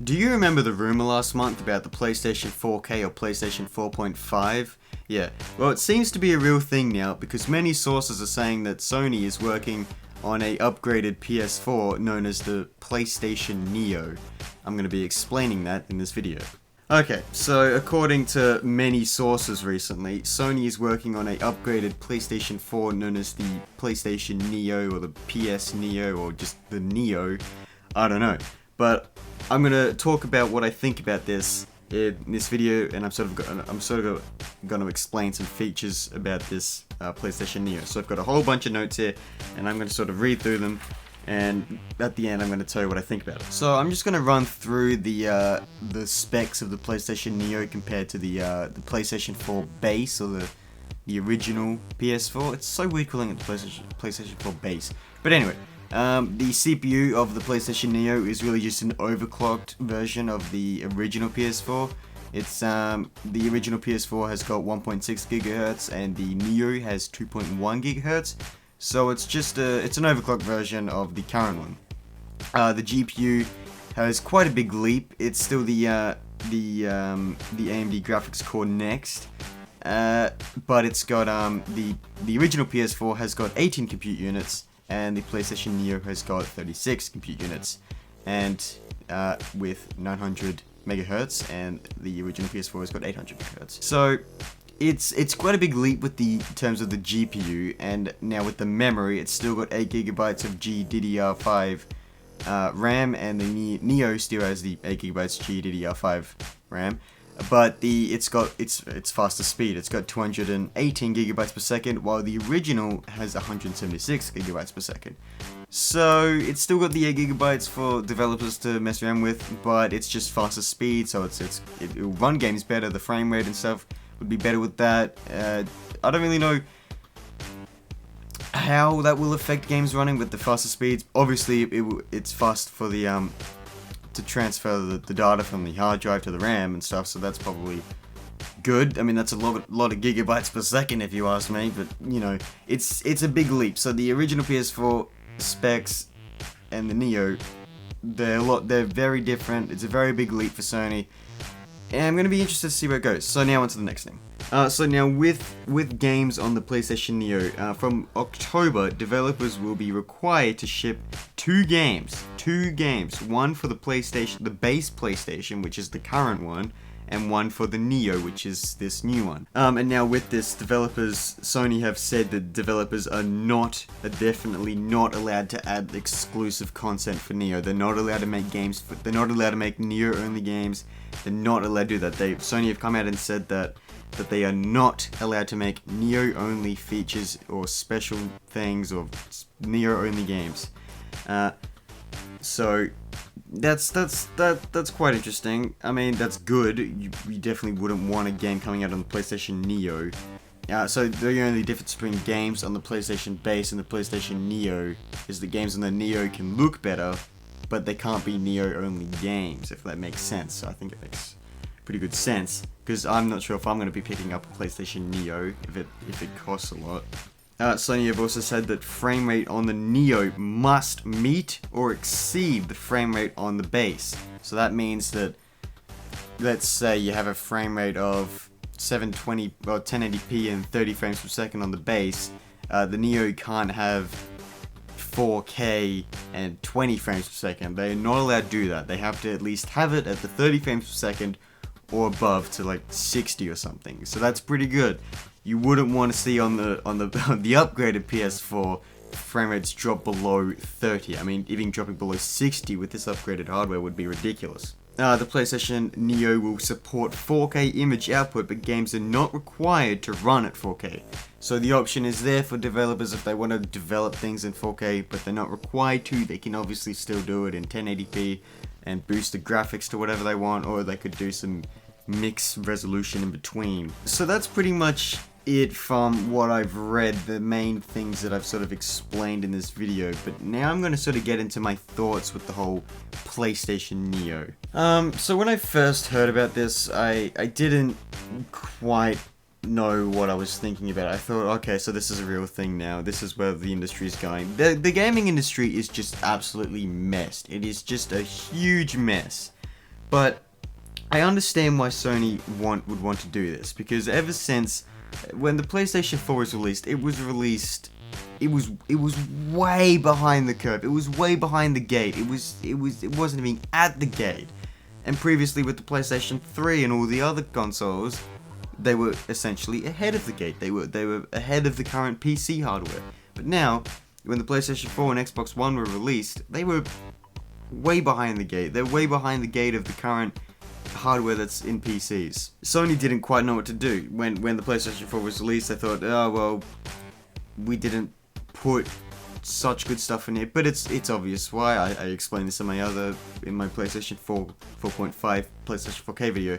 Do you remember the rumor last month about the PlayStation 4K or PlayStation 4.5? Yeah, well it seems to be a real thing now because many sources are saying that Sony is working on a upgraded PS4 known as the PlayStation Neo. I'm going to be explaining that in this video. Okay, so according to many sources recently, Sony is working on a upgraded PlayStation 4 known as the PlayStation Neo or the PS Neo or just the Neo. I don't know. But I'm gonna talk about what I think about this in this video, and I'm sort of gonna explain some features about this PlayStation Neo. So I've got a whole bunch of notes here, and I'm gonna sort of read through them, and at the end I'm gonna tell you what I think about it. So I'm just gonna run through the specs of the PlayStation Neo compared to the PlayStation 4 base or the original PS4. It's so weird calling it the PlayStation 4 base, but anyway. The CPU of the PlayStation Neo is really just an overclocked version of the original PS4. It's the original PS4 has got 1.6 GHz and the Neo has 2.1 GHz. So it's just it's an overclocked version of the current one. The GPU has quite a big leap. It's still the AMD graphics core Next. But it's got the original PS4 has got 18 compute units. And the PlayStation Neo has got 36 compute units, and with 900 megahertz, and the original PS4 has got 800 megahertz. So it's quite a big leap with the terms of the GPU, and now with the memory, it's still got 8 gigabytes of GDDR5 RAM, and the Neo still has the 8 gigabytes GDDR5 RAM. But it's faster speed. It's got 218 gigabytes per second, while the original has 176 gigabytes per second. So it's still got the 8 gigabytes for developers to mess around with, but it's just faster speed. So it'll run games better. The frame rate and stuff would be better with that. I don't really know how that will affect games running with the faster speeds. Obviously, it's fast for the to transfer the data from the hard drive to the RAM and stuff, so that's probably good. I mean, that's a lot of gigabytes per second if you ask me, but you know, it's a big leap. So the original PS4 specs and the Neo, they're very different. It's a very big leap for Sony, and I'm gonna be interested to see where it goes. So now on to the next thing. So now with games on the PlayStation Neo, from October, developers will be required to ship two games, one for the PlayStation, the base PlayStation, which is the current one, and one for the Neo, which is this new one. And now with this, Sony have said that developers are definitely not allowed to add exclusive content for Neo. They're not allowed to make games, they're not allowed to make Neo only games. They're not allowed to do that. Sony have come out and said that they are not allowed to make Neo-only features or special things or Neo-only games. So that's quite interesting. I mean, that's good. You definitely wouldn't want a game coming out on the PlayStation Neo. So the only difference between games on the PlayStation base and the PlayStation Neo is the games on the Neo can look better, but they can't be Neo-only games, if that makes sense. So I think it makes pretty good sense, because I'm not sure if I'm going to be picking up a PlayStation Neo if it costs a lot. Sony have also said that frame rate on the Neo must meet or exceed the frame rate on the base. So that means that, let's say you have a frame rate of 720 or 1080p and 30 frames per second on the base, the Neo can't have 4K and 20 frames per second. They're not allowed to do that. They have to at least have it at the 30 frames per second or above to like 60 or something. So that's pretty good. You wouldn't want to see on the upgraded PS4 frame rates drop below 30. I mean, even dropping below 60 with this upgraded hardware would be ridiculous. The PlayStation Neo will support 4K image output, but games are not required to run at 4K. So the option is there for developers if they want to develop things in 4K, but they're not required to. They can obviously still do it in 1080p and boost the graphics to whatever they want, or they could do some mixed resolution in between. So that's pretty much it from what I've read, the main things that I've sort of explained in this video. But now I'm going to sort of get into my thoughts with the whole PlayStation Neo. So when I first heard about this, I didn't quite know what I was thinking about. I thought, okay, so this is a real thing now. This is where the industry is going. The gaming industry is just absolutely messed. It is just a huge mess. But I understand why Sony would want to do this, because ever since when the PlayStation 4 was released, it was way behind the curve. It was way behind the gate. It wasn't even at the gate. And previously with the PlayStation 3 and all the other consoles, they were essentially ahead of the gate. They were ahead of the current PC hardware. But now, when the PlayStation 4 and Xbox One were released, they were way behind the gate. They're way behind the gate of the current hardware that's in PCs. Sony didn't quite know what to do. When the PlayStation 4 was released, they thought, oh well, we didn't put such good stuff in it, but it's obvious why. I explained this in my PlayStation 4 4.5 PlayStation 4K video.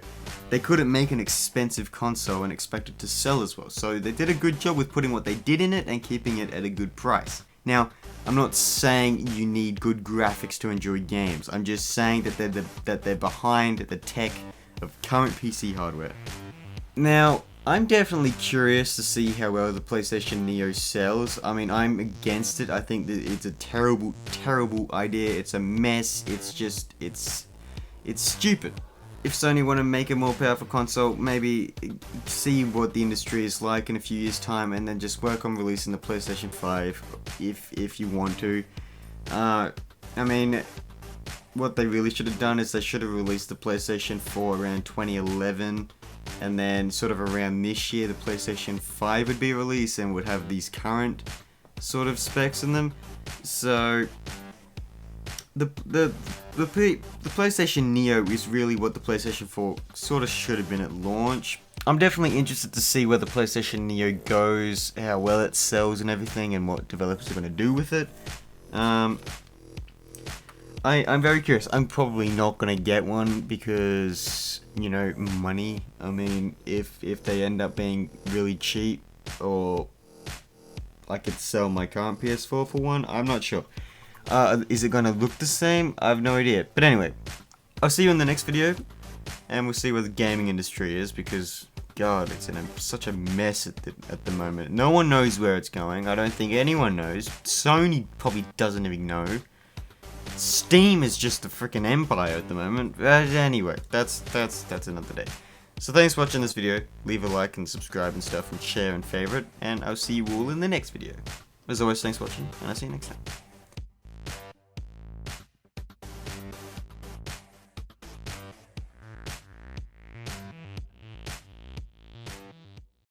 They couldn't make an expensive console and expect it to sell as well, so they did a good job with putting what they did in it and keeping it at a good price. Now, I'm not saying you need good graphics to enjoy games. I'm just saying that they're behind the tech of current PC hardware. Now, I'm definitely curious to see how well the PlayStation Neo sells. I mean, I'm against it. I think that it's a terrible, terrible idea. It's a mess. It's stupid. If Sony want to make a more powerful console, maybe see what the industry is like in a few years' time, and then just work on releasing the PlayStation 5 if you want to. I mean, what they really should have done is they should have released the PlayStation 4 around 2011, and then sort of around this year the PlayStation 5 would be released and would have these current sort of specs in them. So the PlayStation Neo is really what the PlayStation 4 sort of should have been at launch. I'm definitely interested to see where the PlayStation Neo goes, how well it sells and everything, and what developers are going to do with it. I'm very curious. I'm probably not going to get one because, you know, money. I mean, if they end up being really cheap, or I could sell my current PS4 for one, I'm not sure. Is it going to look the same? I have no idea. But anyway, I'll see you in the next video, and we'll see where the gaming industry is, because, God, it's in such a mess at the moment. No one knows where it's going. I don't think anyone knows. Sony probably doesn't even know. Steam is just a freaking empire at the moment. But anyway, that's another day. So thanks for watching this video. Leave a like and subscribe and stuff, and share and favorite, and I'll see you all in the next video. As always, thanks for watching, and I'll see you next time.